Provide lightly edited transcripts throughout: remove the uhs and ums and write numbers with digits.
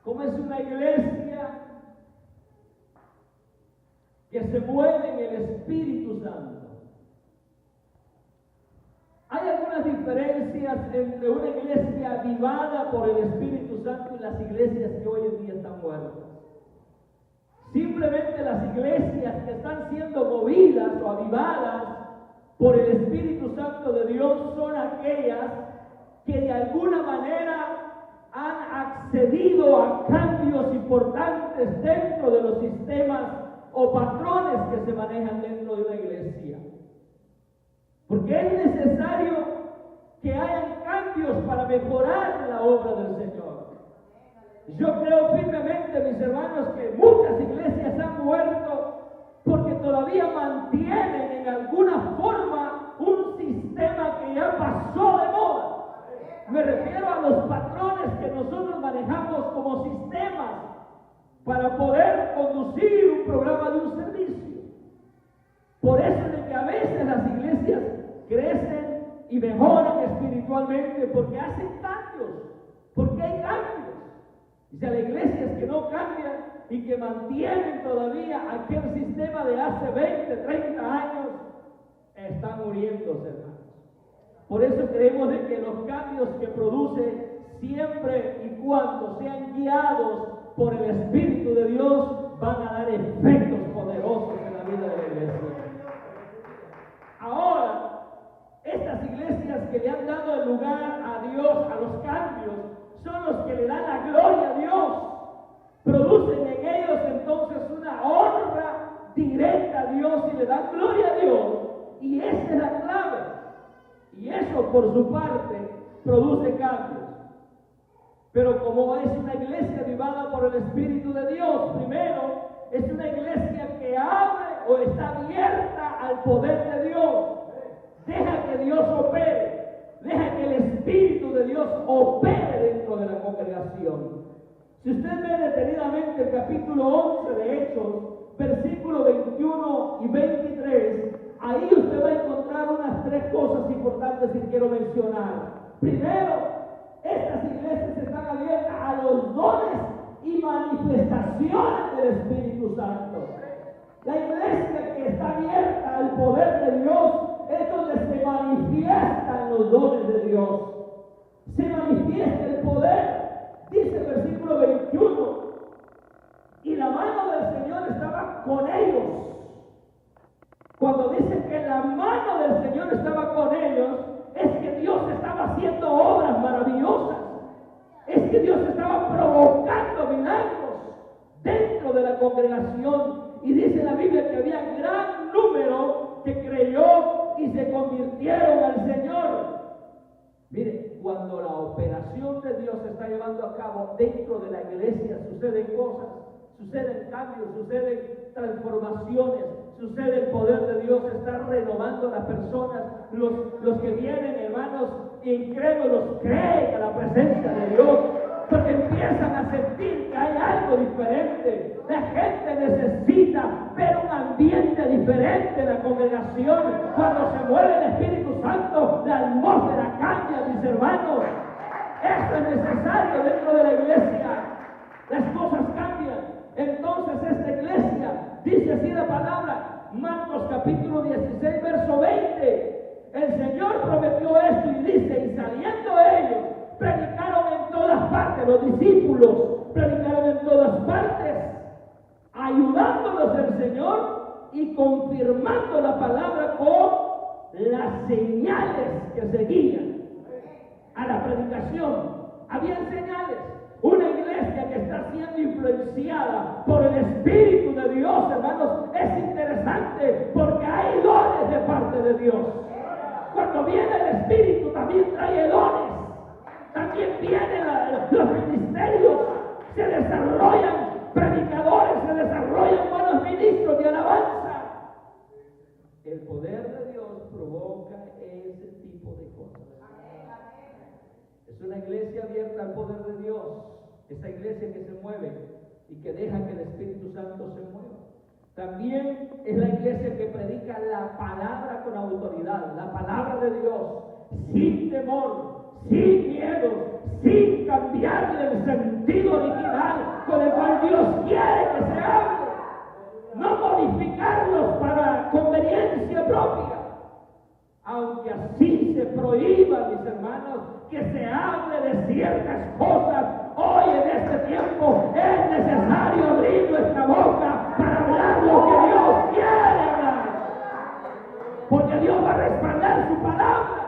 ¿Cómo es una iglesia que se mueve en el Espíritu Santo? Hay algunas diferencias entre una iglesia avivada por el Espíritu Santo y las iglesias que hoy en día están muertas. Simplemente las iglesias que están siendo movidas o avivadas por el Espíritu Santo de Dios son aquellas que de alguna manera han accedido a cambios importantes dentro de los sistemas o patrones que se manejan dentro de una iglesia. Porque es necesario que hayan cambios para mejorar la obra del Señor. Yo creo firmemente, mis hermanos, que muchas iglesias han muerto porque todavía mantienen en alguna forma un sistema que ya pasó de moda. Me refiero a los patrones que nosotros manejamos como sistemas para poder conducir un programa de un servicio. Por eso es de que a veces las iglesias crecen y mejoran espiritualmente porque hacen cambios, porque hay cambios. Y si las iglesias que no cambian y que mantienen todavía aquel sistema de hace 20, 30 años, están muriéndose, hermanos. Por eso creemos de que los cambios que produce, siempre y cuando sean guiados por el Espíritu de Dios, van a dar efectos poderosos en la vida de la iglesia. Ahora, estas iglesias que le han dado el lugar a Dios, a los cambios, son los que le dan la gloria a Dios. Producen en ellos entonces una honra directa a Dios y le dan gloria a Dios. Y esa es la clave. Y eso por su parte produce cambios. Pero como es una iglesia avivada por el Espíritu de Dios, primero, es una iglesia que abre o está abierta al poder de Dios. Deja que Dios opere. Deja que el Espíritu de Dios opere dentro de la congregación. Si usted ve detenidamente el capítulo 11 de Hechos, versículos 21 y 23, ahí usted va a encontrar unas tres cosas importantes que quiero mencionar. Primero, estas iglesias están abiertas a los dones y manifestaciones del Espíritu Santo. La iglesia que está abierta al poder de Dios es donde se manifiestan los dones de Dios. Se manifiesta el poder. Dice el versículo 21, y la mano del Señor estaba con ellos. Cuando dice que la mano del Señor estaba con ellos, es que Dios estaba haciendo obras maravillosas. Es que Dios estaba provocando milagros dentro de la congregación. Y dice la Biblia que había gran número que creyó y se convirtieron al Señor. Mire, cuando la operación de Dios se está llevando a cabo dentro de la iglesia, suceden cosas, suceden cambios, suceden transformaciones, sucede el poder de Dios, está renovando a las personas. Los que vienen, hermanos, incrédulos, creen a la presencia de Dios, porque empiezan a sentir que hay algo diferente. La gente necesita ver un ambiente diferente en la congregación. Cuando se mueve el Espíritu Santo, la atmósfera cambia, mis hermanos. Esto es necesario dentro de la iglesia. Las cosas cambian. Entonces esta iglesia, dice así la palabra, Marcos capítulo 16, verso 20. El Señor prometió esto y dice, y saliendo ellos, predicaron en todas partes, los discípulos predicaron en todas partes, ayudándolos el Señor y confirmando la palabra con las señales que seguían a la predicación. Habían señales. Una iglesia que está siendo influenciada por el Espíritu de Dios, hermanos, es interesante porque hay dones de parte de Dios. Cuando viene el Espíritu también trae dones. También vienen los ministerios, se desarrollan predicadores, se desarrollan buenos ministros de alabanza. El poder de Dios provoca ese tipo de cosas. Es una iglesia abierta al poder de Dios. Esa iglesia que se mueve y que deja que el Espíritu Santo se mueva. También es la iglesia que predica la palabra con autoridad, la palabra de Dios, sin temor, sin miedo, sin cambiarle el sentido original que se hable de ciertas cosas. Hoy en este tiempo es necesario abrir nuestra boca para hablar lo que Dios quiere hablar, porque Dios va a respaldar su palabra.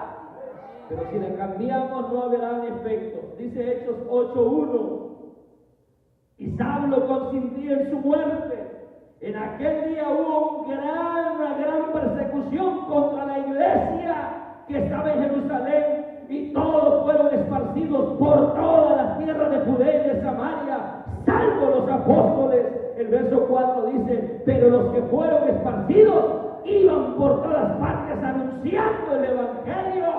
Pero si le cambiamos no habrá efecto. Dice Hechos 8:1: y Saulo consentía en su muerte. En aquel día hubo una gran persecución contra la iglesia que estaba en Jerusalén, y todos fueron esparcidos por toda la tierra de Judea y de Samaria, salvo los apóstoles. El verso 4 dice: pero los que fueron esparcidos iban por todas partes anunciando el evangelio,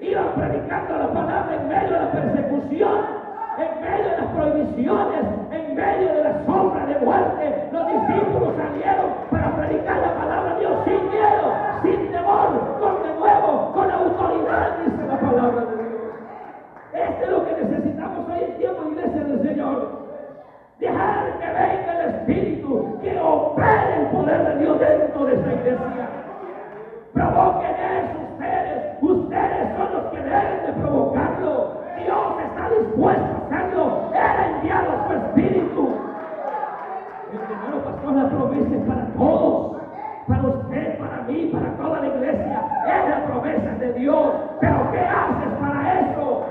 iban predicando la palabra en medio de la persecución, en medio de las prohibiciones, en medio de la sombra de muerte. Los discípulos salieron para predicar la palabra de Dios sin miedo, sin temor, con denuedo, con autoridad, dice la palabra de Dios. Esto es lo que necesitamos hoy en tiempo, iglesia del Señor. Dejar que venga el Espíritu, que opere el poder de Dios dentro de esta iglesia. Provoquen eso ustedes son los que deben de provocarlo. Dios está dispuesto a hacerlo. Él ha enviado su Espíritu. Mi hermano pastor, la promesa es para todos, para usted, para mí, para toda la iglesia. Es la promesa de Dios. Pero ¿qué haces para eso?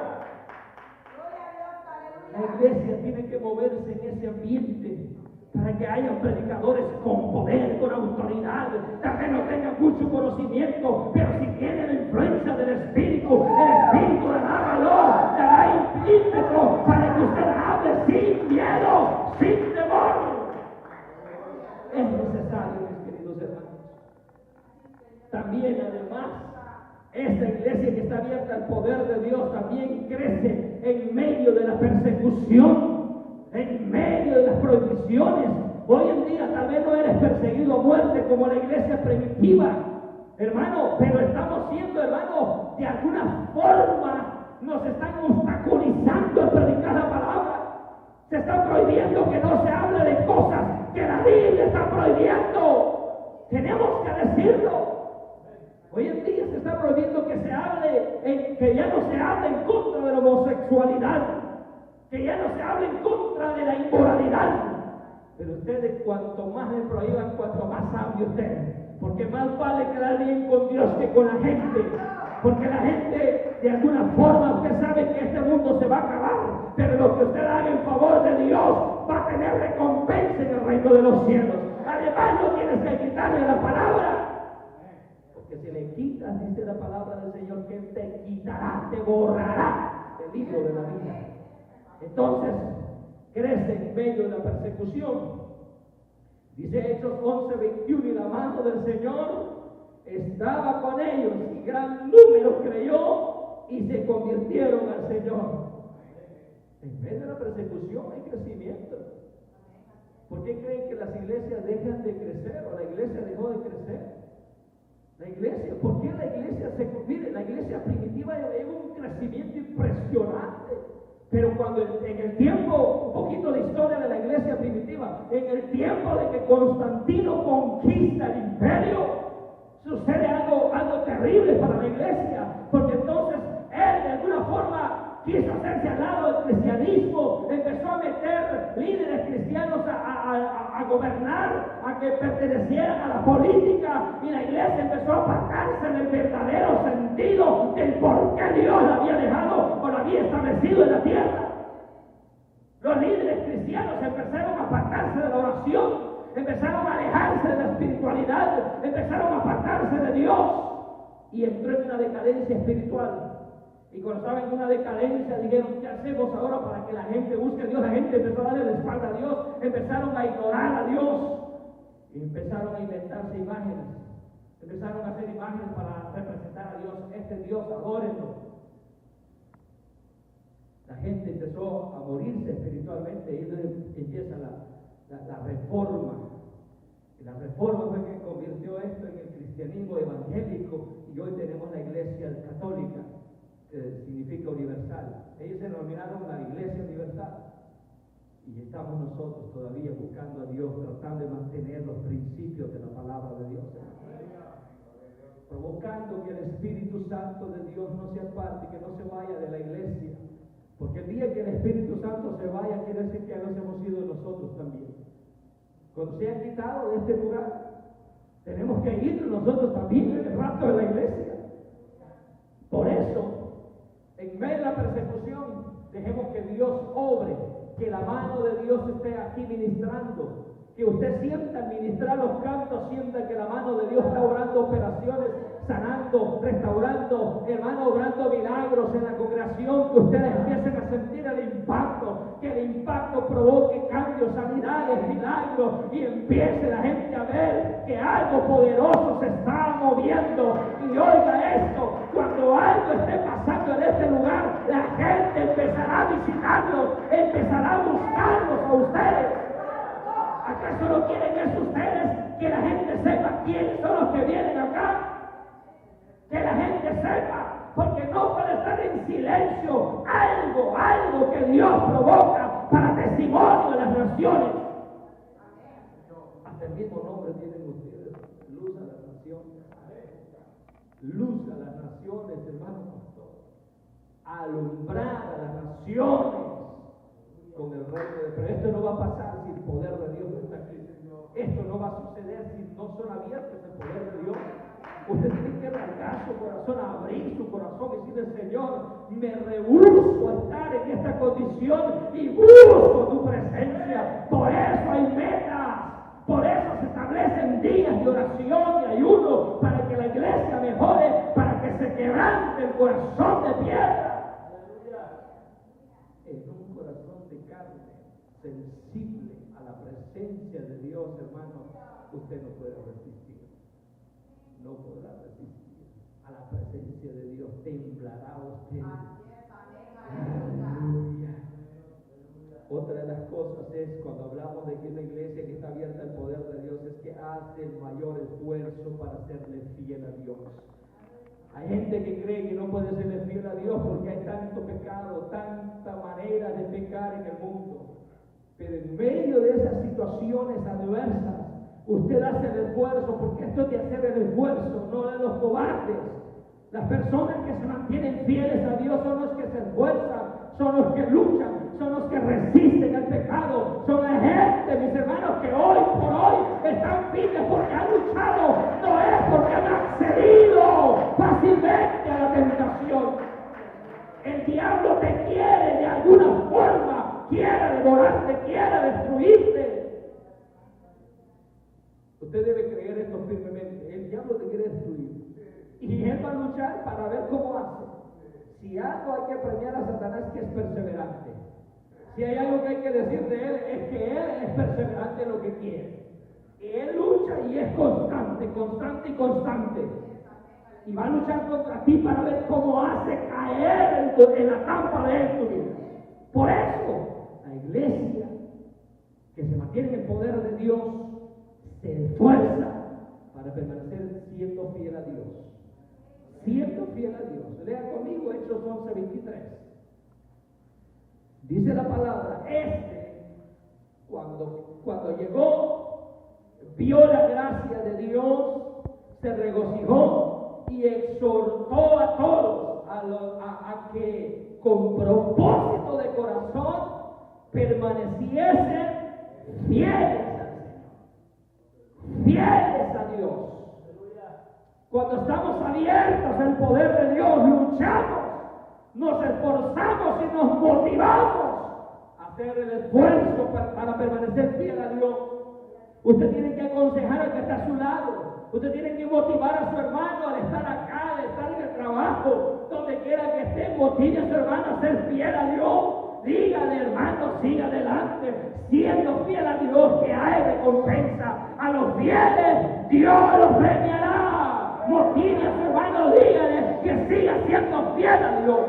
La iglesia tiene que moverse en ese ambiente para que haya predicadores con poder, con autoridad. Tal vez no tengan mucho conocimiento, pero si tienen la influencia del Espíritu, el Espíritu le da valor, le da ímpetu para que usted hable sin miedo, sin temor. Es necesario, mis queridos hermanos. También, además, esta iglesia que está abierta al poder de Dios también crece en medio de la persecución, en medio de las prohibiciones. Hoy en día tal vez no eres perseguido a muerte como la iglesia primitiva, hermano, pero estamos siendo, hermano, de alguna forma nos están obstaculizando el predicar la palabra. Se está prohibiendo que no se hable de cosas que la Biblia está prohibiendo. Tenemos que decirlo. Hoy en día se está prohibiendo que se hable, que ya no se hable en contra de la homosexualidad, que ya no se hable en contra de la inmoralidad. Pero ustedes, cuanto más le prohíban, cuanto más sabe usted, porque más vale quedar bien con Dios que con la gente, porque la gente, de alguna forma, usted sabe que este mundo se va a acabar, pero lo que usted haga en favor de Dios va a tener recompensa en el reino de los cielos. Además, no tienes que quitarle la palabra, porque si le quitas, dice la palabra del Señor, que Él te quitará, te borrará del libro de la vida. Entonces, crece en medio de la persecución. Dice Hechos 11:21: y la mano del Señor estaba con ellos, y gran número creyó y se convirtieron al Señor. En medio de la persecución hay crecimiento. ¿Por qué creen que las iglesias dejan de crecer o la iglesia dejó de crecer? La iglesia, ¿por qué la iglesia mire, la iglesia primitiva llevó un crecimiento impresionante? Pero cuando en el tiempo, un poquito de historia de la iglesia primitiva, en el tiempo de que Constantino conquista el imperio, sucede algo terrible para la iglesia, porque entonces él de alguna forma quiso hacerse al lado del cristianismo, empezó a meter líderes cristianos a gobernar, a que pertenecieran a la política, y la iglesia empezó a apartarse del verdadero sentido del por qué Dios la había dejado o la había establecido en la tierra. Los líderes cristianos empezaron a apartarse de la oración, empezaron a alejarse de la espiritualidad, empezaron a apartarse de Dios, y entró en una decadencia espiritual. Y cuando estaban en una decadencia, dijeron: ¿qué hacemos ahora para que la gente busque a Dios? La gente empezó a darle la espalda a Dios, empezaron a ignorar a Dios, y empezaron a inventarse imágenes, empezaron a hacer imágenes para representar a Dios. Este Dios, adórenlo. La gente empezó a morirse espiritualmente, y entonces empieza la reforma. Y la reforma fue que convirtió esto en el cristianismo evangélico, y hoy tenemos la iglesia católica, que significa universal. Ellos se denominaron la iglesia universal, y estamos nosotros todavía buscando a Dios, tratando de mantener los principios de la palabra de Dios. provocando que el Espíritu Santo de Dios no se aparte, que no se vaya de la iglesia. Porque el día que el Espíritu Santo se vaya, quiere decir que nos hemos ido nosotros también. Cuando se ha quitado de este lugar, tenemos que ir nosotros también en el rapto de la iglesia. Por eso, en medio de la persecución, dejemos que Dios obre, que la mano de Dios esté aquí ministrando. Que usted sienta ministrar los cantos, sienta que la mano de Dios está obrando operaciones, sanando, restaurando, hermano, obrando milagros en la congregación, que ustedes empiecen a sentir el impacto, que el impacto provoque cambios, sanidades, milagros, y empiece la gente a ver que algo poderoso se está moviendo. Y oiga esto, cuando algo esté pasando en este lugar, la gente empezará a visitarlos, empezará a buscarlos a ustedes. ¿Acaso no quieren eso ustedes? Que la gente sepa quiénes son los que vienen acá. Que la gente sepa, porque no puede estar en silencio. Algo que Dios provoca para testimonio de las naciones. Hasta el mismo nombre tienen ustedes. Luz a las naciones. Luz a las naciones, hermano pastor. Alumbrar a las naciones con el reino de... Pero esto no va a pasar si el poder de Dios no está aquí. Esto no va a suceder si no son abiertos el poder de Dios. Usted tiene que arrancar su corazón, abrir su corazón y decirle: Señor, me rehúso a estar en esta condición y busco tu presencia. Por eso hay metas, por eso se establecen días de oración y ayuno, para que la iglesia mejore, para que se quebrante el corazón de piedra. En un corazón de carne, sensible a la presencia de Dios, hermano, usted no puede resistir. No podrá resistir a la presencia de Dios. Temblará usted. Aleluya. Otra de las cosas es, cuando hablamos de que una iglesia que está abierta al poder de Dios, es que hace el mayor esfuerzo para serle fiel a Dios. Hay gente que cree que no puede serle fiel a Dios porque hay tanto pecado, tanta manera de pecar en el mundo. Pero en medio de esas situaciones adversas, usted hace el esfuerzo, porque esto es de hacer el esfuerzo, no de los cobardes. Las personas que se mantienen fieles a Dios son los que se esfuerzan, son los que luchan, son los que resisten al pecado. Son la gente, mis hermanos, que hoy por hoy están firmes porque han luchado, no es porque han accedido fácilmente a la tentación. El diablo te quiere de alguna forma, quiere devorarte, quiere destruirte. Usted debe creer esto firmemente. El diablo te quiere destruir. Y él va a luchar para ver cómo hace. Si algo hay que premiar a Satanás, que es perseverante. Si hay algo que hay que decir de él, es que él es perseverante en lo que quiere. Él lucha y es constante, constante y constante. Y va a luchar contra ti para ver cómo hace caer en la trampa de él tu vida. Por eso, la iglesia que se mantiene en el poder de Dios se esfuerza para permanecer siendo fiel a Dios. Siendo fiel a Dios. Lea conmigo Hechos 11:23. Dice la palabra: cuando llegó, vio la gracia de Dios, se regocijó y exhortó a todos a que con propósito de corazón permaneciesen fieles al Señor, fieles a Dios. Cuando estamos abiertos al poder de Dios, luchamos, nos esforzamos y nos motivamos a hacer el esfuerzo para permanecer fiel a Dios. Usted tiene que aconsejar al que está a su lado. Usted tiene que motivar a su hermano al estar acá, al estar en el trabajo, donde quiera que esté. Motive a su hermano a ser fiel a Dios. Dígale, hermano, siga adelante, siendo fiel a Dios, que hay recompensa. A los fieles, Dios los premiará. Motive a su hermano, dígale que siga siendo fiel a Dios.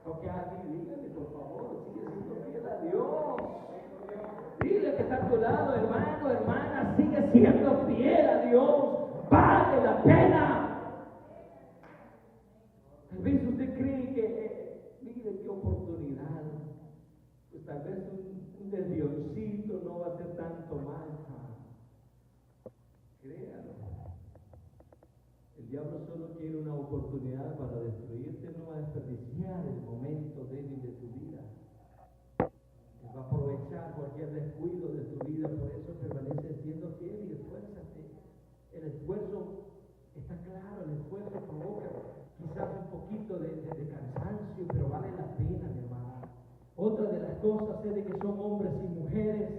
Porque aquí, dígale, por favor, sigue siendo fiel a Dios. Dile que está a tu lado, hermano, hermana, sigue siendo fiel a Dios. Vale la pena. Tal vez usted cree que, mire qué oportunidad. Pues tal vez un desvioncito no va a hacer tanto mal. Créalo. diablo solo quiere una oportunidad para destruirte, no va a desperdiciar el momento débil de tu vida. Él va a aprovechar cualquier descuido de tu vida, por eso permanece siendo fiel y esfuérzate. El esfuerzo está claro, el esfuerzo provoca quizás un poquito de cansancio, pero vale la pena, mi hermana. Otra de las cosas es de que son hombres y mujeres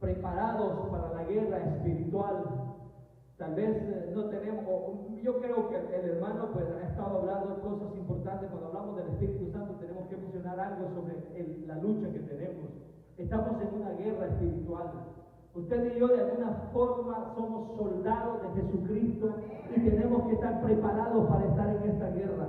preparados para la guerra espiritual. Tal vez no tenemos, yo creo que el hermano pues ha estado hablando de cosas importantes. Cuando hablamos del Espíritu Santo tenemos que mencionar algo sobre la lucha que tenemos. Estamos en una guerra espiritual. Usted y yo de alguna forma somos soldados de Jesucristo y tenemos que estar preparados para estar en esta guerra.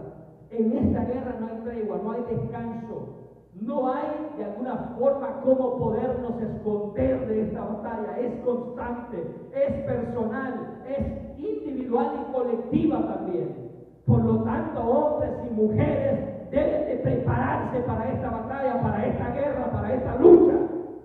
En esta guerra no hay tregua, no hay descanso. No hay de alguna forma cómo podernos esconder de esta batalla. Es constante, es personal, es individual y colectiva también. Por lo tanto, hombres y mujeres deben de prepararse para esta batalla, para esta guerra, para esta lucha.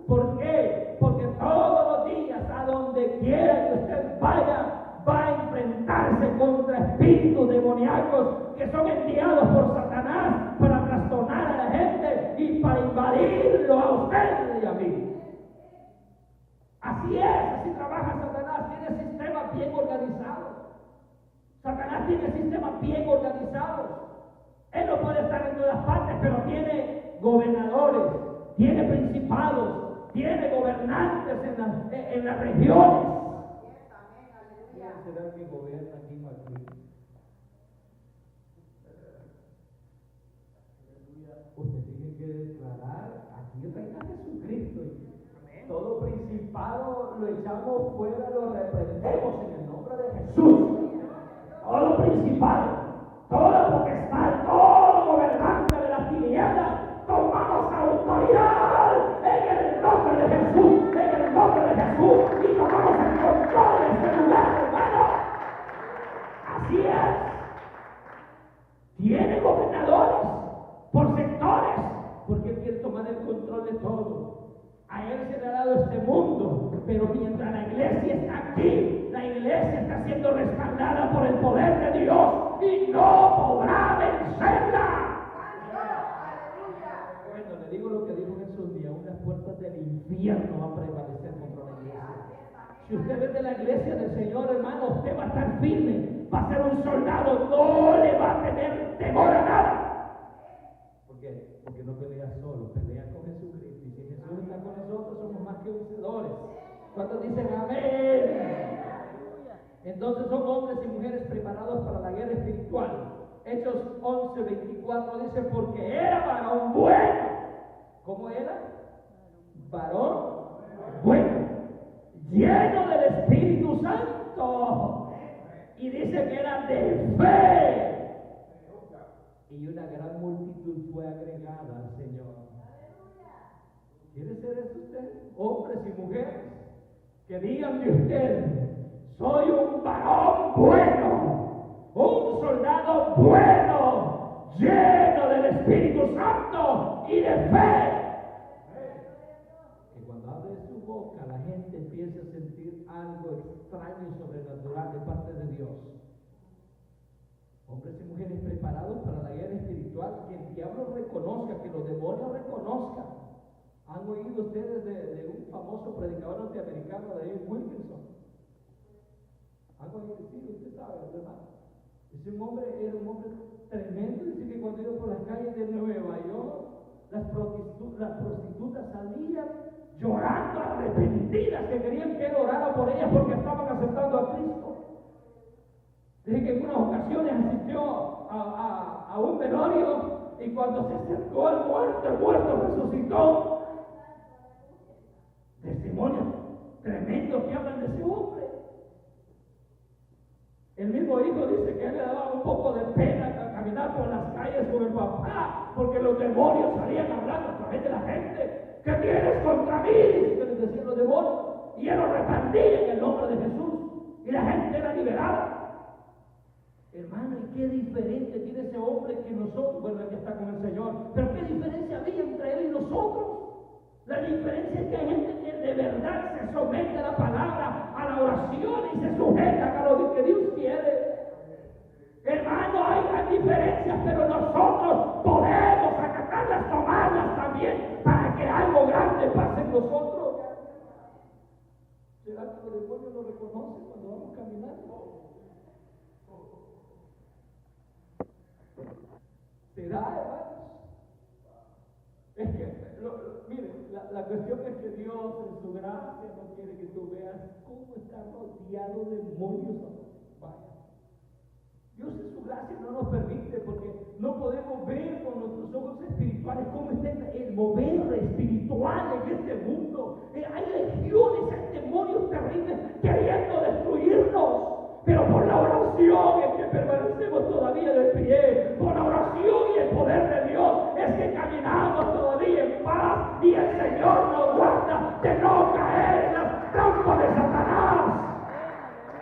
¿Por qué? Porque todos los días, a donde quiera que usted vaya, va a enfrentarse contra espíritus demoníacos que son enviados por Satanás para trastornar a la gente y para invadirlo a usted y a mí. Así es, así trabaja Satanás. Tiene sistemas bien organizados. Satanás tiene sistemas bien organizados. Él no puede estar en todas partes, pero tiene gobernadores, tiene principados, tiene gobernantes en las regiones. ¿Quién será que gobierna aquí, Martín? Usted tiene que declarar: aquí reina Jesucristo. Todo principado lo echamos fuera, lo reprendemos en el nombre de Jesús. Todo principado, toda potestad, todo gobernante de las tinieblas, tomamos autoridad en el nombre de Jesús, en el nombre de Jesús, y tomamos el control de este lugar, hermano. Así es. Tiene gobernadores por sectores, porque Él quiere tomar el control de todo. A Él se le ha dado este mundo, pero mientras la iglesia está aquí, la iglesia está siendo respaldada por el poder de Dios y no podrá vencerla. Bueno, le digo lo que dijo Jesús: ni aún las puertas del infierno van a prevalecer contra la iglesia. Si usted es de la iglesia del Señor, hermano, usted va a estar firme, va a ser un soldado, no le va a tener temor a nada. ¿Por qué? Porque no pelea solo, pelea con Jesucristo. Y si Jesús está con nosotros, somos más que vencedores. ¿Cuántos dicen amén? Entonces son hombres y mujeres preparados para la guerra espiritual. Hechos 11:24 dice: porque era varón bueno. ¿Cómo era? Varón bueno, lleno del Espíritu Santo. Y dice que era de fe. Y una gran multitud fue agregada al Señor. ¿Quiere ser eso usted? Hombres y mujeres que digan de usted: soy un varón bueno, un soldado bueno, lleno del Espíritu Santo y de fe. Que cuando abre su boca la gente empiece a sentir algo extraño y sobrenatural de parte de Dios. Hombres y mujeres preparados para la guerra espiritual, que el diablo reconozca, que los demonios reconozcan. ¿Han oído ustedes de un famoso predicador norteamericano, David Wilkerson? ¿Han oído? Sí, usted sabe, ¿verdad? Ese hombre era un hombre tremendo. Dice que cuando iba por las calles de Nueva York, las prostitutas salían llorando, arrepentidas, que querían que él orara por ellas porque estaban aceptando a Cristo. Dice que en unas ocasiones asistió a un velorio, y cuando se acercó al muerto, el muerto resucitó. Testimonios tremendos que hablan de ese hombre. El mismo hijo dice que a él le daba un poco de pena caminar por las calles con el papá, porque los demonios salían hablando a través de la gente. ¿Qué tienes contra mí?, dice que les decían los demonios. Y él los reprendía en el nombre de Jesús, y la gente era liberada. Hermano, ¿y qué diferencia tiene ese hombre que nosotros? Bueno, él que está con el Señor, pero ¿qué diferencia había entre él y nosotros? La diferencia es que hay gente que de verdad se somete a la palabra, a la oración y se sujeta a lo que Dios quiere. Hermano, hay diferencias, pero nosotros podemos acatarlas, tomarlas también para que algo grande pase en nosotros. ¿Será que el demonio lo reconoce cuando vamos caminando? ¿Será, hermanos? Es que, miren, la cuestión es que Dios en su gracia no quiere que tú veas cómo está rodeado de demonios. Vaya. Dios en su gracia no nos permite, porque no podemos ver con nuestros ojos espirituales cómo está el mover espiritual en este mundo. Hay legiones, hay demonios terribles queriendo destruirnos. Pero por la oración es que permanecemos todavía de pie. Por la oración y el poder de Dios es que caminamos todavía en paz. Y el Señor nos guarda de no caer en las trampas de Satanás.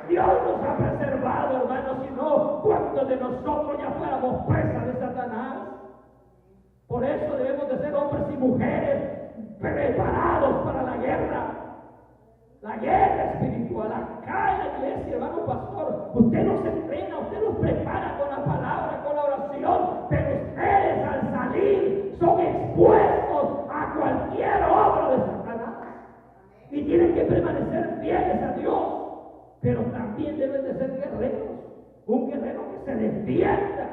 Dios nos ha preservado, hermanos, si no, ¿cuántos de nosotros ya fuéramos presas de Satanás? Por eso debemos de ser hombres y mujeres preparados para la guerra. La guerra espiritual, acá en la iglesia, hermano pastor, usted nos entrena, usted nos prepara con la palabra, con la oración, pero ustedes al salir son expuestos a cualquier obra de Satanás y tienen que permanecer fieles a Dios, pero también deben de ser guerreros, un guerrero que se defienda,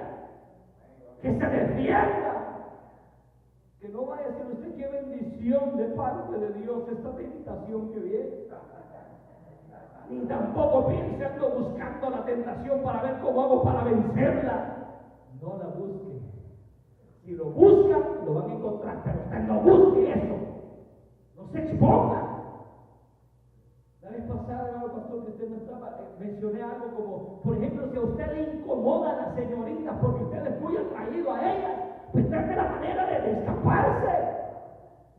que no vaya a decir usted qué bendición de parte de Dios esta tentación que viene. Ni tampoco piense ando buscando la tentación para ver cómo hago para vencerla. No la busque. Si lo busca, lo van a encontrar, pero usted no busque eso. No se exponga. La vez pasada, hermano pastor, que usted me estaba, mencioné algo como, por ejemplo, si a usted le incomoda a las señoritas porque usted es muy atraído a ellas, pues trate la manera de escaparse.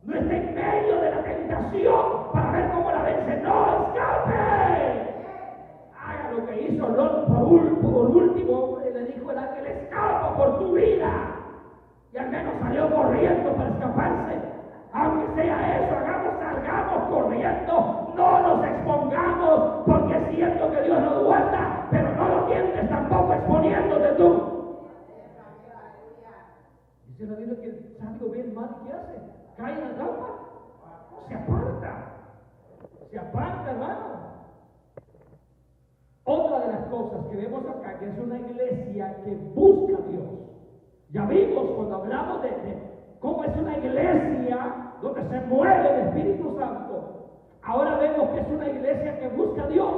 No esté en medio de la tentación para ver cómo la vence. ¡No escape! Haga lo que hizo Lot por último. Le dijo el ángel: escapa por tu vida. Y al menos salió corriendo para escaparse. Aunque sea eso, salgamos corriendo. No nos expongamos, porque es cierto que Dios nos guarda, pero no lo tientes tampoco exponiéndote tú. Dice la Biblia que algo bien mal que hace, cae en la trampa, se aparta, hermano. Otra de las cosas que vemos acá, que es una iglesia que busca a Dios. Ya vimos cuando hablamos de cómo es una iglesia donde se mueve el Espíritu Santo. Ahora vemos que es una iglesia que busca a Dios.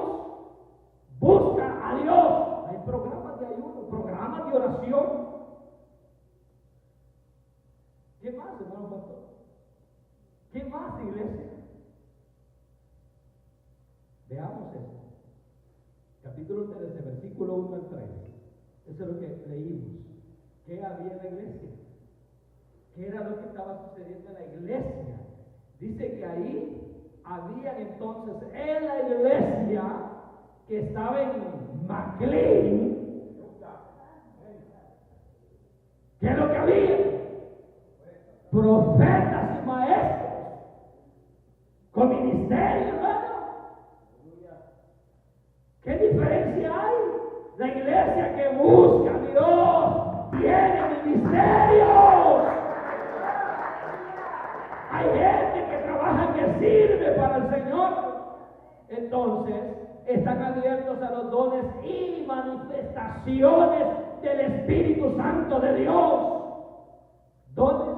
Busca a Dios. Hay programas de ayuno, programas de oración. ¿Qué más, hermano pastor? ¿Qué más, iglesia? Veamos esto. Capítulo 13, versículo 1 al 3. Eso es lo que leímos. ¿Qué había en la iglesia? ¿Qué era lo que estaba sucediendo en la iglesia? Dice que ahí había entonces en la iglesia que estaba en McLean. ¿Qué es lo que había? Profetas y maestros con ministerio, hermano. ¿Qué diferencia hay? La iglesia que busca a Dios tiene ministerios. Hay gente que trabaja, que sirve para el Señor. Entonces están abiertos a los dones y manifestaciones del Espíritu Santo de Dios. Dones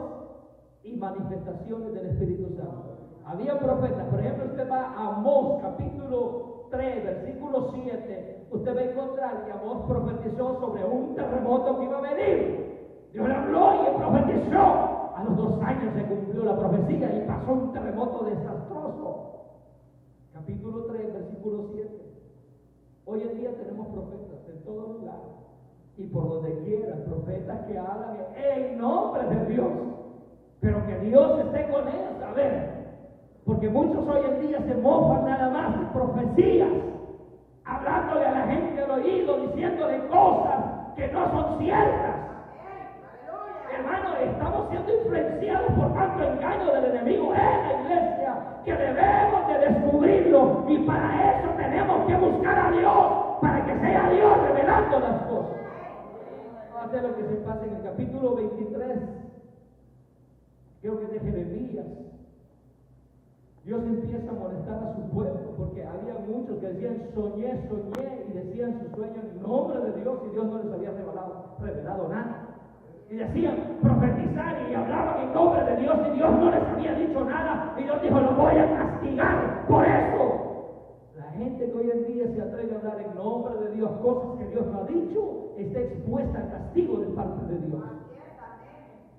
y manifestaciones del Espíritu Santo. Había profetas, por ejemplo, usted va a Amós capítulo 3, versículo 7, usted va a encontrar que Amós profetizó sobre un terremoto que iba a venir. Dios le habló y él profetizó. A los 2 años se cumplió la profecía y pasó un terremoto desastroso. Capítulo 3, versículo 7. Hoy en día tenemos profetas en todo lugar y por donde quiera, profetas que hablan en nombre de Dios. Pero que Dios esté con ellos, a ver, porque muchos hoy en día se mofan nada más de profecías, hablándole a la gente al oído, diciéndole cosas que no son ciertas. Hermano, estamos siendo influenciados por tanto engaño del enemigo en la cuenta que debemos de descubrirlo, y para eso tenemos que buscar a Dios, para que sea Dios revelando las cosas. Hace lo que se pasa en el capítulo 23, creo que es de Jeremías. Dios empieza a molestar a su pueblo, porque había muchos que decían soñé, y decían su sueño en nombre de Dios, y Dios no les había revelado nada. Y decían profetizar y hablaban en nombre de Dios, y Dios no les había dicho nada, y Dios dijo: lo voy a castigar por eso. La gente que hoy en día se atreve a hablar en nombre de Dios cosas que Dios no ha dicho, está expuesta al castigo de parte de Dios.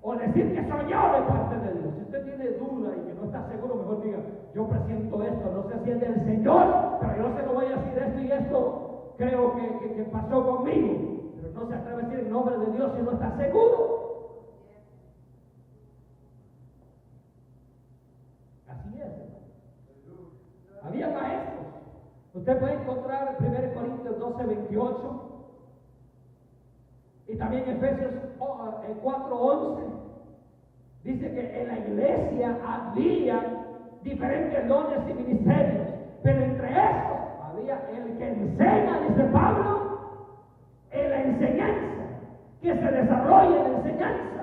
O decir que soñó de parte de Dios. Si usted tiene duda y que no está seguro, mejor diga: yo presiento esto, no sé si es del Señor, pero yo se lo voy a decir esto y esto, creo que pasó conmigo. Pero no se atreve a decir en nombre de Dios si no está seguro. Así es. Había maestros. Usted puede encontrar 1 Corintios 12:28 y también Efesios 4:11. Dice que en la iglesia había diferentes dones y ministerios, pero entre estos había el que enseña, dice Pablo, en la enseñanza, que se desarrolla en la enseñanza.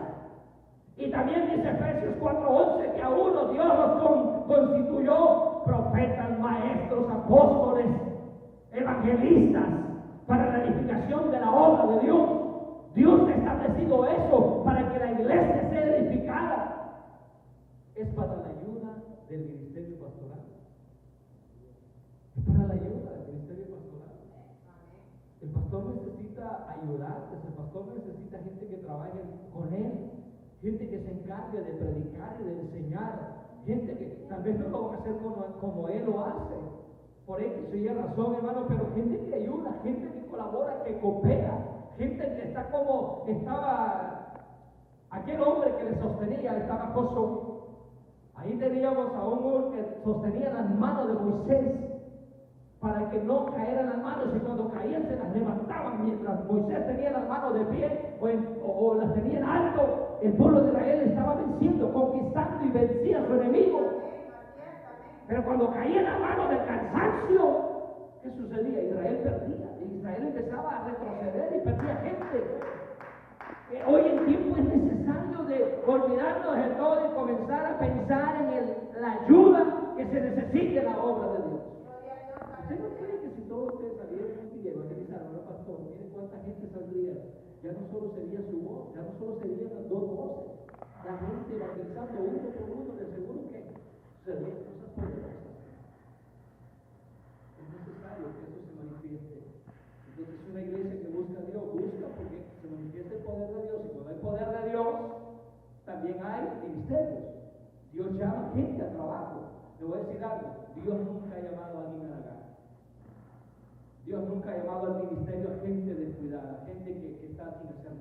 Y también dice Efesios 4:11 que a uno Dios los constituyó profetas, maestros, apóstoles, evangelistas, para la edificación de la obra de Dios. Dios ha establecido eso para que la iglesia sea edificada. Es para la ayuda del ministerio pastoral. Es para la ayuda del ministerio pastoral. El pastor necesita ayudarles, el pastor necesita gente que trabaje con él, gente que se encargue de predicar y de enseñar, gente que tal vez no lo van a hacer como él lo hace, por X o Y razón, hermano, pero gente que ayuda, gente que colabora, que coopera, gente que está como estaba aquel hombre que le sostenía, estaba Josué. Ahí teníamos a un hombre que sostenía las manos de Moisés para que no caeran las manos, y cuando caían se las levantaban mientras Moisés tenía las manos de pie o las tenía en alto. El pueblo de Israel estaba venciendo, conquistando y vencía a su enemigo. Pero cuando caía en la mano del cansancio, ¿qué sucedía? Israel perdía. Israel empezaba a retroceder y perdía gente. Hoy en tiempo es necesario de olvidarnos de todo y comenzar a pensar en la ayuda que se necesite en la obra de Dios. ¿Usted no cree que si todos ustedes salieran un día y evangelizaran a pastor, miren cuánta gente saldría? Ya no solo sería su voz, ya no solo serían las dos voces, la gente evangelizando uno por uno, de seguro que serían cosas poderosas. Es necesario que eso se manifieste. Entonces, una iglesia que busca a Dios, busca porque se manifiesta el poder de Dios, y cuando hay poder de Dios, también hay ministerios. Dios llama gente a trabajo. Le voy a decir algo: Dios nunca ha llamado a Nina Lagar. Dios nunca ha llamado al ministerio a gente descuidada, gente que está sin hacer